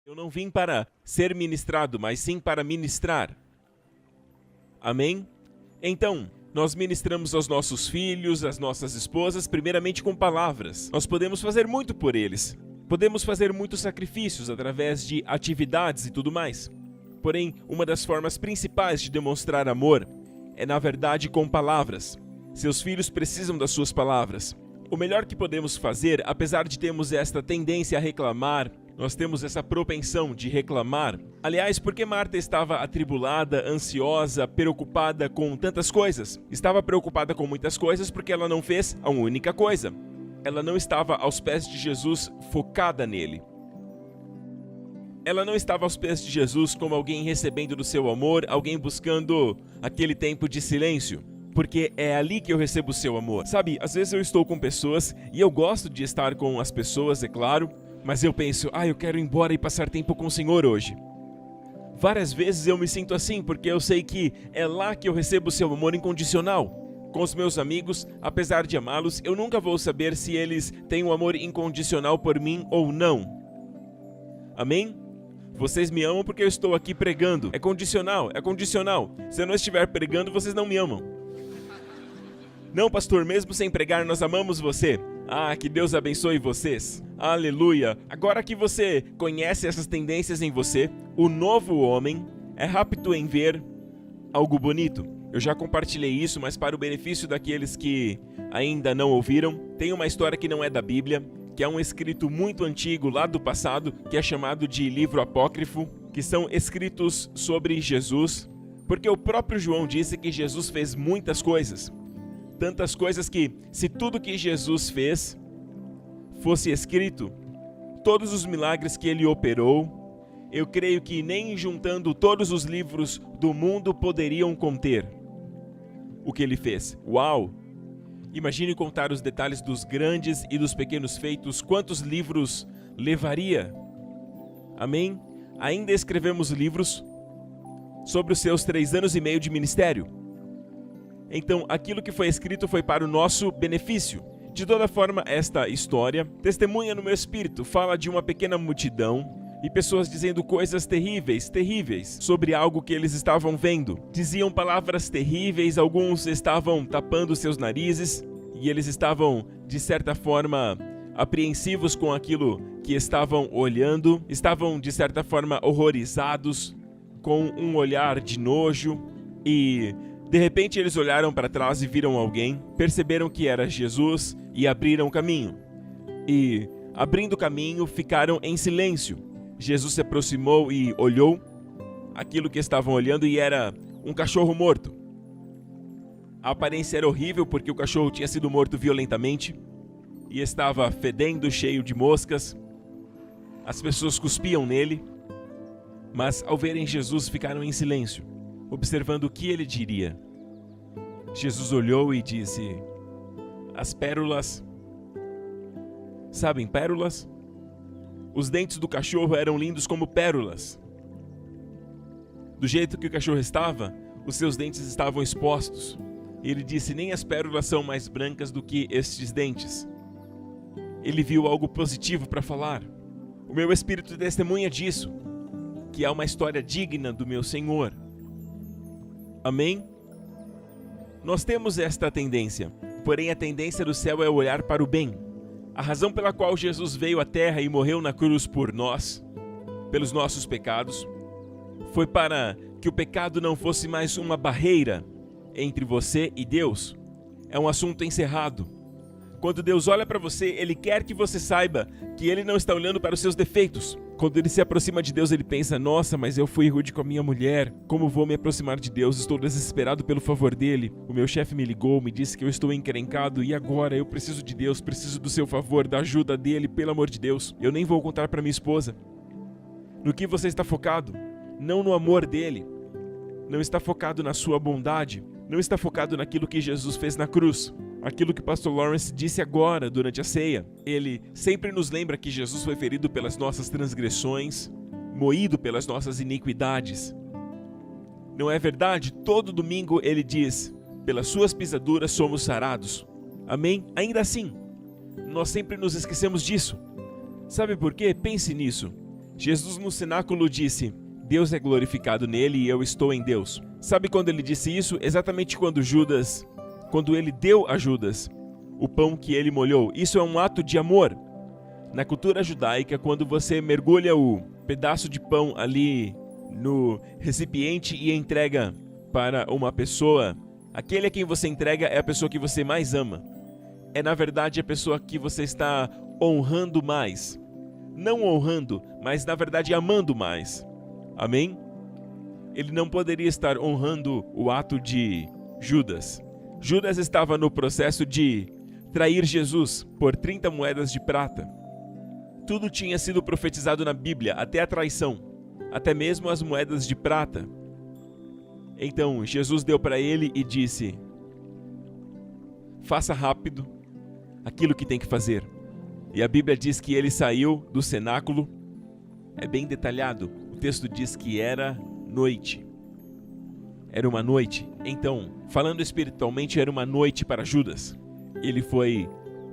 Eu não vim para ser ministrado, mas sim para ministrar. Amém? Então, nós ministramos aos nossos filhos, às nossas esposas, primeiramente com palavras. Nós podemos fazer muito por eles. Podemos fazer muitos sacrifícios através de atividades e tudo mais. Porém, uma das formas principais de demonstrar amor é, na verdade, com palavras. Seus filhos precisam das suas palavras. O melhor que podemos fazer, apesar de termos esta tendência a reclamar, nós temos essa propensão de reclamar. Aliás, por que Marta estava atribulada, ansiosa, preocupada com tantas coisas? Estava preocupada com muitas coisas porque ela não fez a única coisa. Ela não estava aos pés de Jesus focada nele. Ela não estava aos pés de Jesus como alguém recebendo do seu amor, alguém buscando aquele tempo de silêncio. Porque é ali que eu recebo o seu amor. Sabe, às vezes eu estou com pessoas e eu gosto de estar com as pessoas, é claro, mas eu penso, eu quero ir embora e passar tempo com o Senhor hoje. Várias vezes eu me sinto assim, porque eu sei que é lá que eu recebo o seu amor incondicional. Com os meus amigos, apesar de amá-los, eu nunca vou saber se eles têm um amor incondicional por mim ou não. Amém? Vocês me amam porque eu estou aqui pregando. É condicional, é condicional. Se eu não estiver pregando, vocês não me amam. Não, pastor, mesmo sem pregar, nós amamos você. Que Deus abençoe vocês. Aleluia. Agora que você conhece essas tendências em você, o novo homem é rápido em ver algo bonito. Eu já compartilhei isso, mas para o benefício daqueles que ainda não ouviram, tem uma história que não é da Bíblia, que é um escrito muito antigo lá do passado, que é chamado de livro apócrifo, que são escritos sobre Jesus, porque o próprio João disse que Jesus fez muitas coisas. Tantas coisas que, se tudo que Jesus fez fosse escrito, todos os milagres que ele operou, eu creio que nem juntando todos os livros do mundo poderiam conter o que ele fez. Uau! Imagine contar os detalhes dos grandes e dos pequenos feitos, quantos livros levaria? Amém? Ainda escrevemos livros sobre os seus 3 anos e meio de ministério. Então, aquilo que foi escrito foi para o nosso benefício. De toda forma, esta história testemunha no meu espírito, fala de uma pequena multidão e pessoas dizendo coisas terríveis, terríveis, sobre algo que eles estavam vendo. Diziam palavras terríveis, alguns estavam tapando seus narizes e eles estavam, de certa forma, apreensivos com aquilo que estavam olhando, estavam, de certa forma, horrorizados, com um olhar de nojo e... De repente eles olharam para trás e viram alguém, perceberam que era Jesus e abriram caminho. E, abrindo caminho, ficaram em silêncio. Jesus se aproximou e olhou aquilo que estavam olhando e era um cachorro morto. A aparência era horrível porque o cachorro tinha sido morto violentamente e estava fedendo, cheio de moscas. As pessoas cuspiam nele, mas ao verem Jesus ficaram em silêncio, observando o que ele diria. Jesus olhou e disse, as pérolas, sabem pérolas? Os dentes do cachorro eram lindos como pérolas. Do jeito que o cachorro estava, os seus dentes estavam expostos. E ele disse, nem as pérolas são mais brancas do que estes dentes. Ele viu algo positivo para falar. O meu espírito testemunha disso, que é uma história digna do meu Senhor. Amém? Nós temos esta tendência, porém a tendência do céu é olhar para o bem. A razão pela qual Jesus veio à terra e morreu na cruz por nós, pelos nossos pecados, foi para que o pecado não fosse mais uma barreira entre você e Deus. É um assunto encerrado. Quando Deus olha para você, Ele quer que você saiba que Ele não está olhando para os seus defeitos. Quando Ele se aproxima de Deus, Ele pensa, nossa, mas eu fui rude com a minha mulher. Como vou me aproximar de Deus? Estou desesperado pelo favor dEle. O meu chefe me ligou, me disse que eu estou encrencado e agora eu preciso de Deus, preciso do seu favor, da ajuda dEle, pelo amor de Deus. Eu nem vou contar para minha esposa. No que você está focado? Não no amor dEle. Não está focado na sua bondade. Não está focado naquilo que Jesus fez na cruz. Aquilo que o pastor Lawrence disse agora, durante a ceia. Ele sempre nos lembra que Jesus foi ferido pelas nossas transgressões, moído pelas nossas iniquidades. Não é verdade? Todo domingo ele diz, pelas suas pisaduras somos sarados. Amém? Ainda assim, nós sempre nos esquecemos disso. Sabe por quê? Pense nisso. Jesus no cenáculo disse: Deus é glorificado nele e eu estou em Deus. Sabe quando ele disse isso? Exatamente quando ele deu a Judas o pão que ele molhou. Isso é um ato de amor. Na cultura judaica, quando você mergulha o pedaço de pão ali no recipiente e entrega para uma pessoa, aquele a quem você entrega é a pessoa que você mais ama. É, na verdade, a pessoa que você está honrando mais. Não honrando, mas, na verdade, amando mais. Amém? Ele não poderia estar honrando o ato de Judas. Judas estava no processo de trair Jesus por 30 moedas de prata. Tudo tinha sido profetizado na Bíblia, até a traição, até mesmo as moedas de prata. Então, Jesus deu para ele e disse: faça rápido aquilo que tem que fazer. E a Bíblia diz que ele saiu do cenáculo. É bem detalhado. O texto diz que era noite. Era uma noite. Então, falando espiritualmente, era uma noite para Judas. Ele foi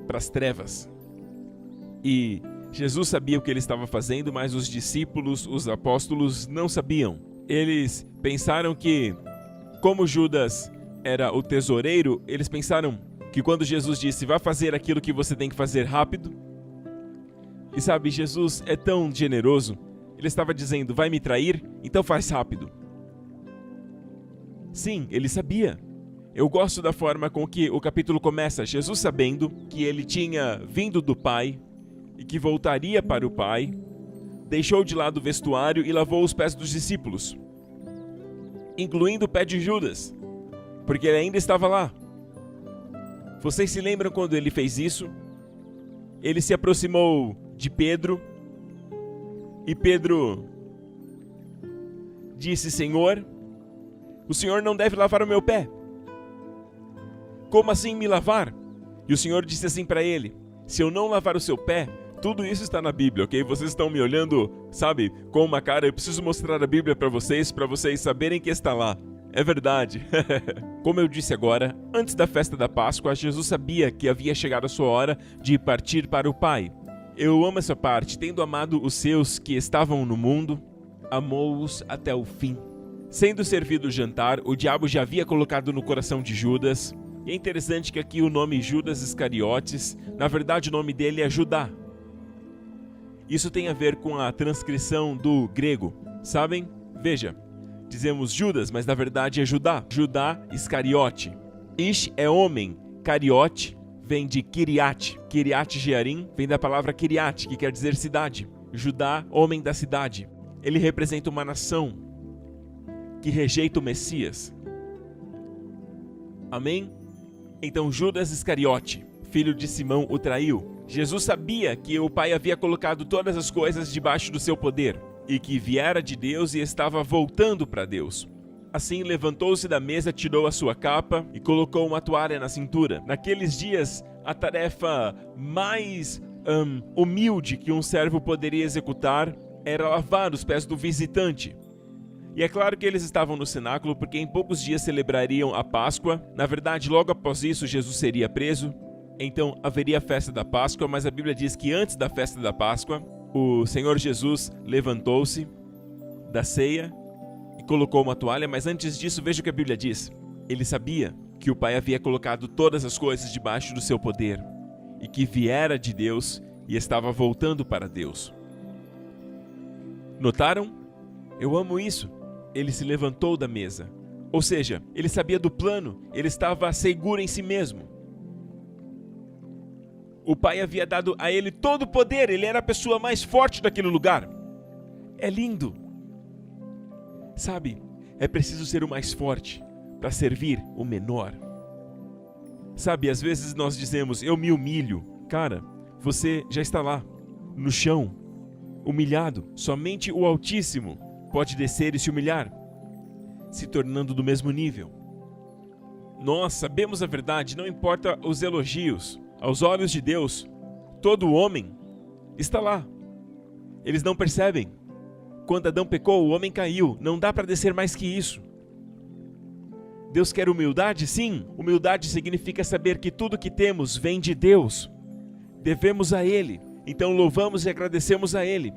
para as trevas. E Jesus sabia o que ele estava fazendo, mas os discípulos, os apóstolos, não sabiam. Eles pensaram que, como Judas era o tesoureiro, eles pensaram que quando Jesus disse: vá fazer aquilo que você tem que fazer rápido. E sabe, Jesus é tão generoso. Ele estava dizendo: vai me trair? Então faz rápido. Sim, ele sabia. Eu gosto da forma com que o capítulo começa. Jesus sabendo que ele tinha vindo do Pai e que voltaria para o Pai, deixou de lado o vestuário e lavou os pés dos discípulos, incluindo o pé de Judas, porque ele ainda estava lá. Vocês se lembram quando ele fez isso? Ele se aproximou de Pedro e Pedro disse: Senhor, o Senhor não deve lavar o meu pé. Como assim me lavar? E o Senhor disse assim para ele: se eu não lavar o seu pé, tudo isso está na Bíblia, ok? Vocês estão me olhando, sabe, com uma cara. Eu preciso mostrar a Bíblia para vocês saberem que está lá. É verdade. Como eu disse agora, antes da festa da Páscoa, Jesus sabia que havia chegado a sua hora de partir para o Pai. Eu amo essa parte. Tendo amado os seus que estavam no mundo, amou-os até o fim. Sendo servido o jantar, o diabo já havia colocado no coração de Judas. E é interessante que aqui o nome Judas Iscariotes, na verdade o nome dele é Judá. Isso tem a ver com a transcrição do grego, sabem? Veja, dizemos Judas, mas na verdade é Judá. Judá Iscariote. Ish é homem, Cariote vem de Kiriat. Kiriat Jearim vem da palavra Kiriat, que quer dizer cidade. Judá, homem da cidade. Ele representa uma nação que rejeita o Messias. Amém? Então Judas Iscariote, filho de Simão, o traiu. Jesus sabia que o Pai havia colocado todas as coisas debaixo do seu poder e que viera de Deus e estava voltando para Deus. Assim levantou-se da mesa, tirou a sua capa e colocou uma toalha na cintura. Naqueles dias, a tarefa mais humilde que um servo poderia executar era lavar os pés do visitante. E é claro que eles estavam no cenáculo porque em poucos dias celebrariam a Páscoa. Na verdade, logo após isso, Jesus seria preso. Então haveria a festa da Páscoa, mas a Bíblia diz que antes da festa da Páscoa, o Senhor Jesus levantou-se da ceia e colocou uma toalha, mas antes disso, veja o que a Bíblia diz. Ele sabia que o Pai havia colocado todas as coisas debaixo do seu poder e que viera de Deus e estava voltando para Deus. Notaram? Eu amo isso. Ele se levantou da mesa. Ou seja, ele sabia do plano, ele estava seguro em si mesmo. O Pai havia dado a ele todo o poder, ele era a pessoa mais forte daquele lugar. É lindo. Sabe, é preciso ser o mais forte para servir o menor. Sabe, às vezes nós dizemos: eu me humilho. Cara, você já está lá, no chão, humilhado. Somente o Altíssimo pode descer e se humilhar, se tornando do mesmo nível. Nós sabemos a verdade, não importa os elogios. Aos olhos de Deus, todo homem está lá. Eles não percebem. Quando Adão pecou, o homem caiu. Não dá para descer mais que isso. Deus quer humildade? Sim. Humildade significa saber que tudo que temos vem de Deus. Devemos a Ele. Então louvamos e agradecemos a Ele.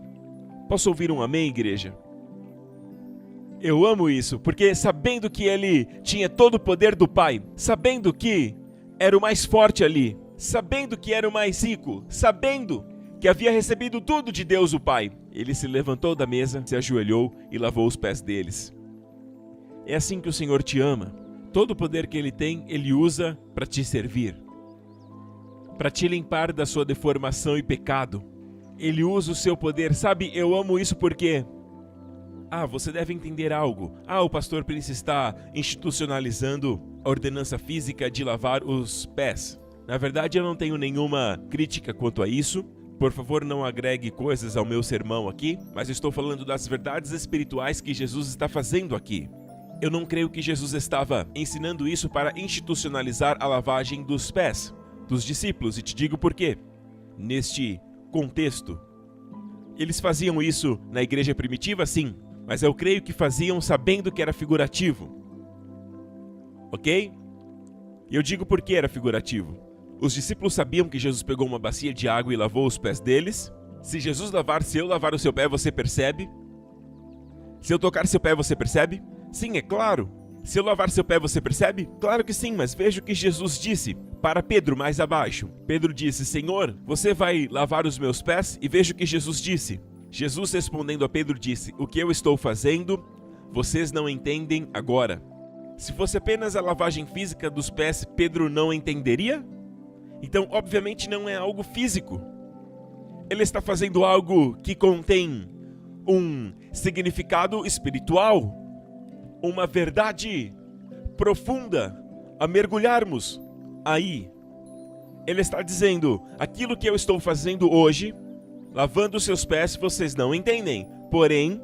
Posso ouvir um amém, igreja? Eu amo isso, porque sabendo que ele tinha todo o poder do Pai, sabendo que era o mais forte ali, sabendo que era o mais rico, sabendo que havia recebido tudo de Deus o Pai, ele se levantou da mesa, se ajoelhou e lavou os pés deles. É assim que o Senhor te ama. Todo o poder que Ele tem, Ele usa para te servir, para te limpar da sua deformação e pecado. Ele usa o seu poder. Sabe, eu amo isso porque... você deve entender algo. O pastor Prince está institucionalizando a ordenança física de lavar os pés. Na verdade, eu não tenho nenhuma crítica quanto a isso. Por favor, não agregue coisas ao meu sermão aqui, mas eu estou falando das verdades espirituais que Jesus está fazendo aqui. Eu não creio que Jesus estava ensinando isso para institucionalizar a lavagem dos pés dos discípulos, e te digo por quê. Neste contexto, eles faziam isso na igreja primitiva, sim, mas eu creio que faziam sabendo que era figurativo. Ok? E eu digo por que era figurativo. Os discípulos sabiam que Jesus pegou uma bacia de água e lavou os pés deles. Se Jesus lavar, se eu lavar o seu pé, você percebe? Se eu tocar seu pé, você percebe? Sim, é claro. Se eu lavar seu pé, você percebe? Claro que sim, mas veja o que Jesus disse para Pedro mais abaixo. Pedro disse: Senhor, você vai lavar os meus pés? E veja o que Jesus disse. Jesus respondendo a Pedro disse: o que eu estou fazendo, vocês não entendem agora. Se fosse apenas a lavagem física dos pés, Pedro não entenderia? Então, obviamente, não é algo físico. Ele está fazendo algo que contém um significado espiritual, uma verdade profunda a mergulharmos aí. Ele está dizendo: aquilo que eu estou fazendo hoje, lavando seus pés, vocês não entendem, porém,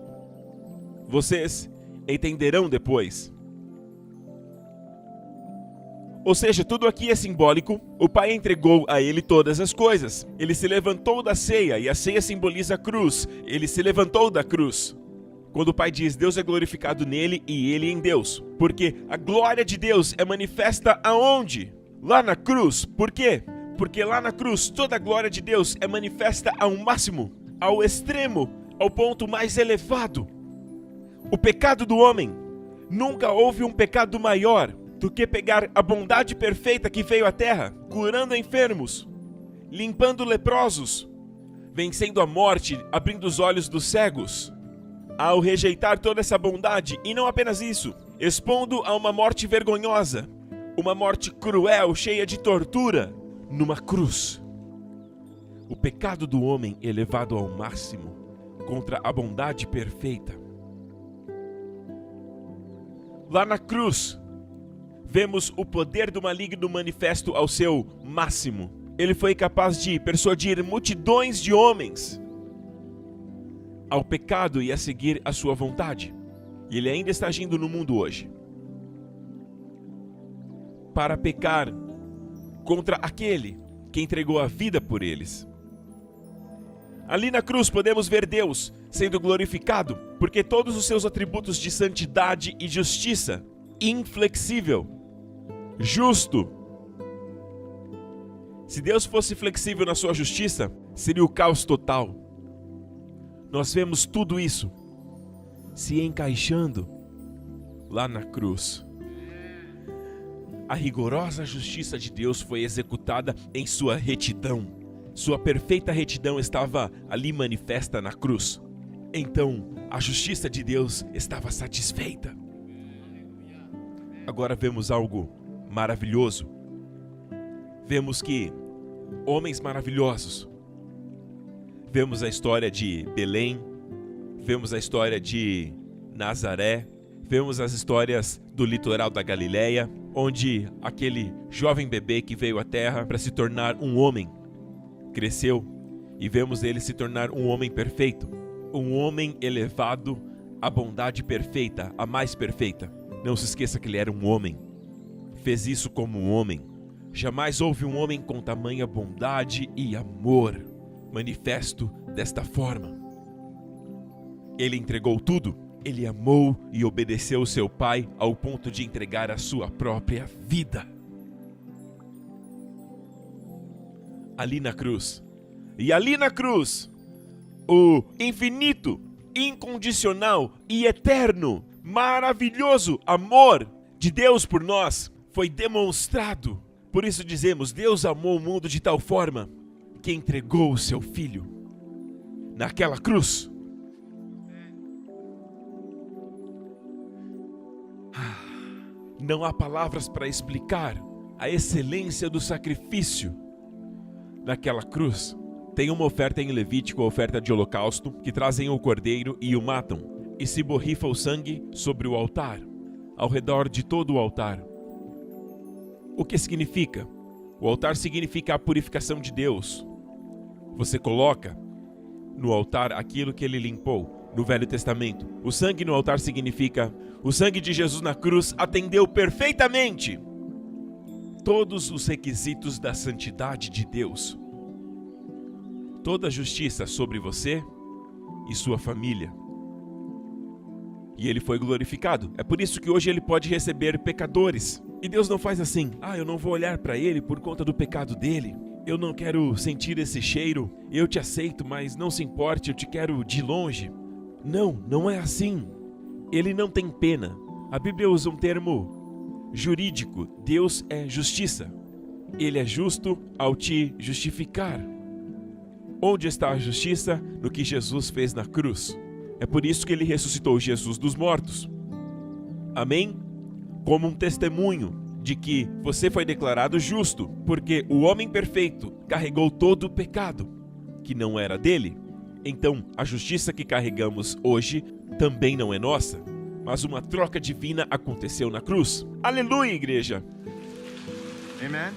vocês entenderão depois. Ou seja, tudo aqui é simbólico. O Pai entregou a ele todas as coisas. Ele se levantou da ceia, e a ceia simboliza a cruz. Ele se levantou da cruz. Quando o Pai diz: Deus é glorificado nele e ele em Deus. Porque a glória de Deus é manifesta aonde? Lá na cruz. Por quê? Porque lá na cruz toda a glória de Deus é manifesta ao máximo, ao extremo, ao ponto mais elevado. O pecado do homem, nunca houve um pecado maior do que pegar a bondade perfeita que veio à terra, curando enfermos, limpando leprosos, vencendo a morte, abrindo os olhos dos cegos. Ao rejeitar toda essa bondade, e não apenas isso, expondo a uma morte vergonhosa, uma morte cruel, cheia de tortura, numa cruz. O pecado do homem elevado ao máximo contra a bondade perfeita. Lá na cruz, vemos o poder do maligno manifesto ao seu máximo. Ele foi capaz de persuadir multidões de homens ao pecado e a seguir a sua vontade. E ele ainda está agindo no mundo hoje para pecar contra aquele que entregou a vida por eles. Ali na cruz podemos ver Deus sendo glorificado, porque todos os seus atributos de santidade e justiça, inflexível, justo. Se Deus fosse flexível na sua justiça, seria o caos total. Nós vemos tudo isso se encaixando lá na cruz. A rigorosa justiça de Deus foi executada em sua retidão. Sua perfeita retidão estava ali manifesta na cruz. Então, a justiça de Deus estava satisfeita. Agora vemos algo maravilhoso. Vemos que homens maravilhosos. Vemos a história de Belém, vemos a história de Nazaré, vemos as histórias do litoral da Galileia, onde aquele jovem bebê que veio à terra para se tornar um homem, cresceu, e vemos ele se tornar um homem perfeito, um homem elevado à bondade perfeita, a mais perfeita. Não se esqueça que ele era um homem, fez isso como um homem. Jamais houve um homem com tamanha bondade e amor manifesto desta forma. Ele entregou tudo, ele amou e obedeceu seu pai ao ponto de entregar a sua própria vida. Ali na cruz. E ali na cruz, O infinito, incondicional e eterno, maravilhoso amor de Deus por nós foi demonstrado. Por isso dizemos, Deus amou o mundo de tal forma que entregou o seu Filho naquela cruz. Não há palavras para explicar a excelência do sacrifício naquela cruz. Tem uma oferta em Levítico, a oferta de holocausto, que trazem o cordeiro e o matam, e se borrifa o sangue sobre o altar, ao redor de todo o altar. O que significa? O altar significa a purificação de Deus. Você coloca no altar aquilo que ele limpou no Velho Testamento. O sangue no altar significa o sangue de Jesus na cruz atendeu perfeitamente todos os requisitos da santidade de Deus. Toda a justiça sobre você e sua família. E ele foi glorificado. É por isso que hoje ele pode receber pecadores. E Deus não faz assim, eu não vou olhar para ele por conta do pecado dele. Eu não quero sentir esse cheiro. Eu te aceito, mas não se importe, eu te quero de longe. Não, não é assim. Ele não tem pena. A Bíblia usa um termo jurídico. Deus é justiça. Ele é justo ao te justificar. Onde está a justiça? No que Jesus fez na cruz. É por isso que ele ressuscitou Jesus dos mortos. Amém? Como um testemunho de que você foi declarado justo, porque o homem perfeito carregou todo o pecado, que não era dele. Então, a justiça que carregamos hoje também não é nossa, mas uma troca divina aconteceu na cruz. Aleluia, igreja! Amen.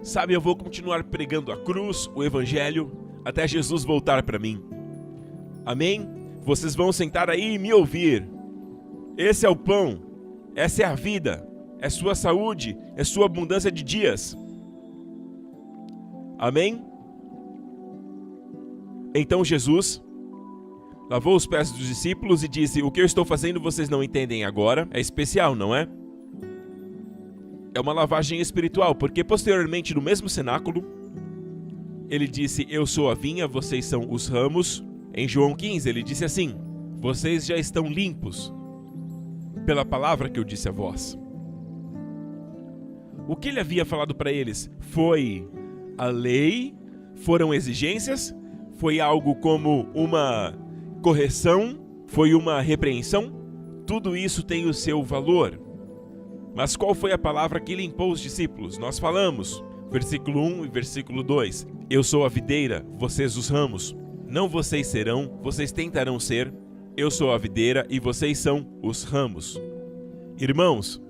Sabe, eu vou continuar pregando a cruz, o evangelho, até Jesus voltar para mim. Amém? Vocês vão sentar aí e me ouvir. Esse é o pão, essa é a vida, é sua saúde, é sua abundância de dias. Amém? Então Jesus lavou os pés dos discípulos e disse, o que eu estou fazendo vocês não entendem agora, é especial, não é? É uma lavagem espiritual, porque posteriormente no mesmo cenáculo, ele disse, eu sou a vinha, vocês são os ramos. Em João 15 ele disse assim, vocês já estão limpos pela palavra que eu disse a vós. O que ele havia falado para eles? Foi a lei? Foram exigências? Foi algo como uma correção? Foi uma repreensão? Tudo isso tem o seu valor. Mas qual foi a palavra que limpou os discípulos? Nós falamos, versículo 1 e versículo 2. Eu sou a videira, vocês os ramos. Não vocês serão, vocês tentarão ser. Eu sou a videira e vocês são os ramos. Irmãos,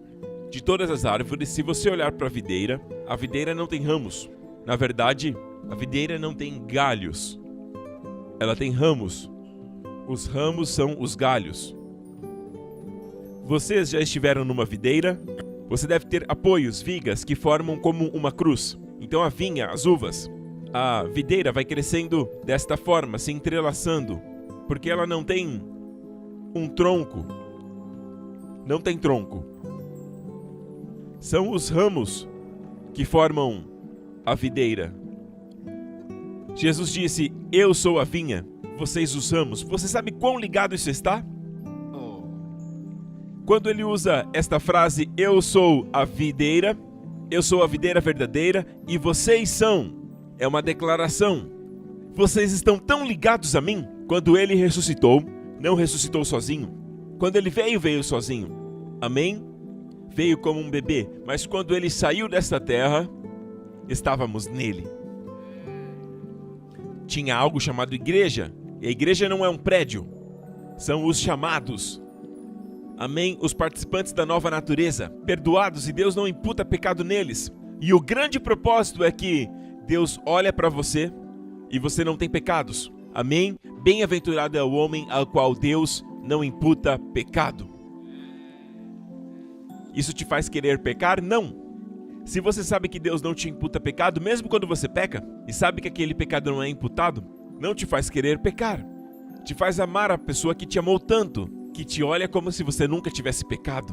de todas as árvores, se você olhar para a videira não tem ramos. Na verdade, a videira não tem galhos. Ela tem ramos. Os ramos são os galhos. Vocês já estiveram numa videira? Você deve ter apoios, vigas, que formam como uma cruz. Então a vinha, as uvas, a videira vai crescendo desta forma, se entrelaçando, porque ela não tem um tronco. Não tem tronco. São os ramos que formam a videira. Jesus disse, eu sou a vinha, vocês os ramos. Você sabe quão ligado isso está? Quando ele usa esta frase, eu sou a videira verdadeira e vocês são, é uma declaração. Vocês estão tão ligados a mim. Quando ele ressuscitou, não ressuscitou sozinho. Quando ele veio sozinho. Amém? Veio como um bebê, mas quando ele saiu desta terra, estávamos nele. Tinha algo chamado igreja, e a igreja não é um prédio, são os chamados. Amém? Os participantes da nova natureza, perdoados, e Deus não imputa pecado neles. E o grande propósito é que Deus olha para você e você não tem pecados. Amém? Bem-aventurado é o homem ao qual Deus não imputa pecado. Isso te faz querer pecar? Não. Se você sabe que Deus não te imputa pecado, mesmo quando você peca, e sabe que aquele pecado não é imputado, não te faz querer pecar. Te faz amar a pessoa que te amou tanto, que te olha como se você nunca tivesse pecado.